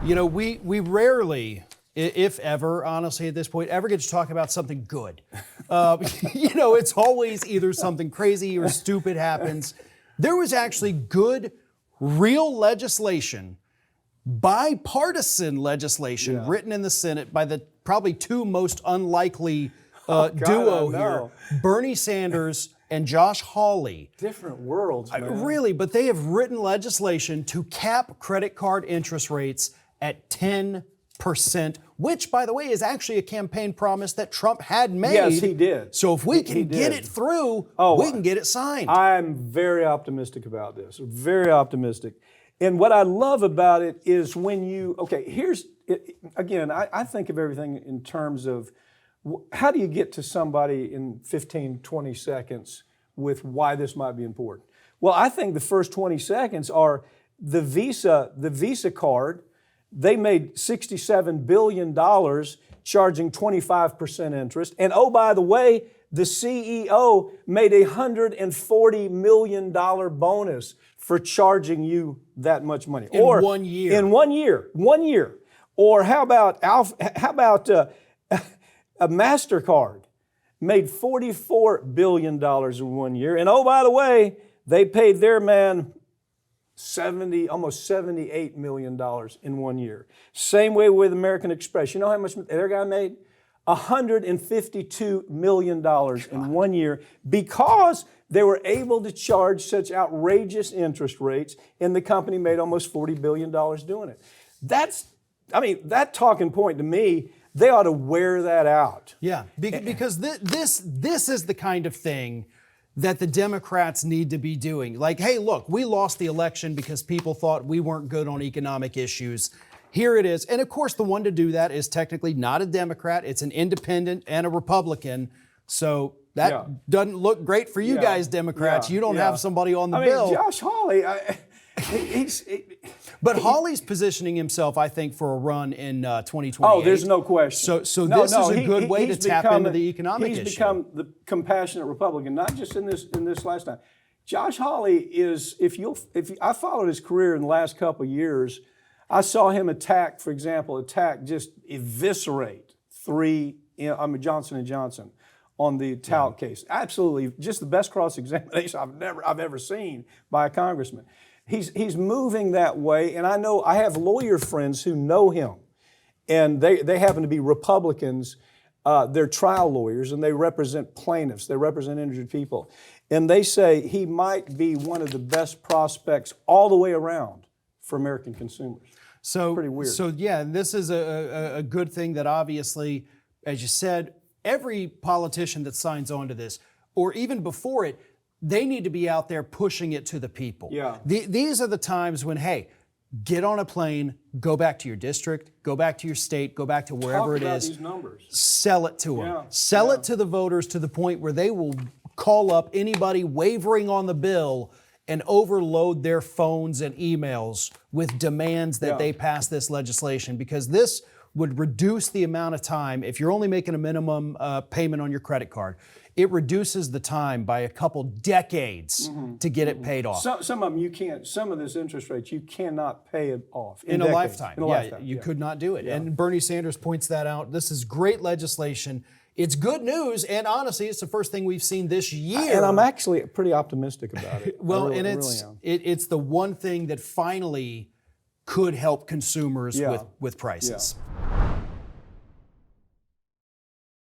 You know, we rarely, if ever, honestly, at this point, ever get to talk about something good. You know, it's always either something crazy or stupid happens. There was actually good, real legislation, bipartisan legislation written in the Senate by the probably two most unlikely duo here, Bernie Sanders and Josh Hawley. Different worlds, man. Really, but they have written legislation to cap credit card interest rates at 10%, which, by the way, is actually a campaign promise that Trump had made. Yes, he did. So if we can get it through, we can get it signed. I'm very optimistic about this, very optimistic. And what I love about it is when you, again, I think of everything in terms of how do you get to somebody in 15, 20 seconds with why this might be important? Well, I think the first 20 seconds are the Visa card. They made $67 billion charging 25% interest. And oh, by the way, the CEO made a $140 million bonus for charging you that much money. In 1 year. In 1 year. 1 year. Or how about a MasterCard made $44 billion in 1 year. And oh, by the way, they paid their man almost $78 million in 1 year. Same way with American Express. You know how much their guy made? $152 million in 1 year because they were able to charge such outrageous interest rates, and the company made almost $40 billion doing it. That talking point to me, they ought to wear that out. Yeah, because this is the kind of thing that the Democrats need to be doing. Like, hey, look, we lost the election because people thought we weren't good on economic issues. Here it is. And of course, the one to do that is technically not a Democrat. It's an independent and a Republican. So that doesn't look great for you guys, Democrats. You don't have somebody on the bill. Josh Hawley, But Hawley's positioning himself, I think, for a run in 2028. Oh, there's no question. So this is a good way to tap into the economic issue. He's become the compassionate Republican, not just in this last time. Josh Hawley is, I followed his career in the last couple of years. I saw him just eviscerate Johnson & Johnson on the talc case. Absolutely, just the best cross-examination I've ever seen by a congressman. He's moving that way, and I have lawyer friends who know him, and they happen to be Republicans. They're trial lawyers, and they represent plaintiffs. They represent injured people. And they say he might be one of the best prospects all the way around for American consumers. So pretty weird. So yeah, this is a good thing that obviously, as you said, every politician that signs on to this, or even before it, they need to be out there pushing it to the people. Yeah. These are the times when, hey, get on a plane, go back to your district, go back to your state, go back to wherever it is. These numbers. Sell it to them. Sell it to the voters to the point where they will call up anybody wavering on the bill and overload their phones and emails with demands that they pass this legislation, because this would reduce the amount of time. If you're only making a minimum payment on your credit card, it reduces the time by a couple decades to get it paid off. Some of them you can't. Some of this interest rates you cannot pay it off in a lifetime. In a lifetime. You could not do it. Yeah. And Bernie Sanders points that out. This is great legislation. It's good news, and honestly, it's the first thing we've seen this year. And I'm actually pretty optimistic about it. Well, it's the one thing that finally could help consumers with prices. Yeah.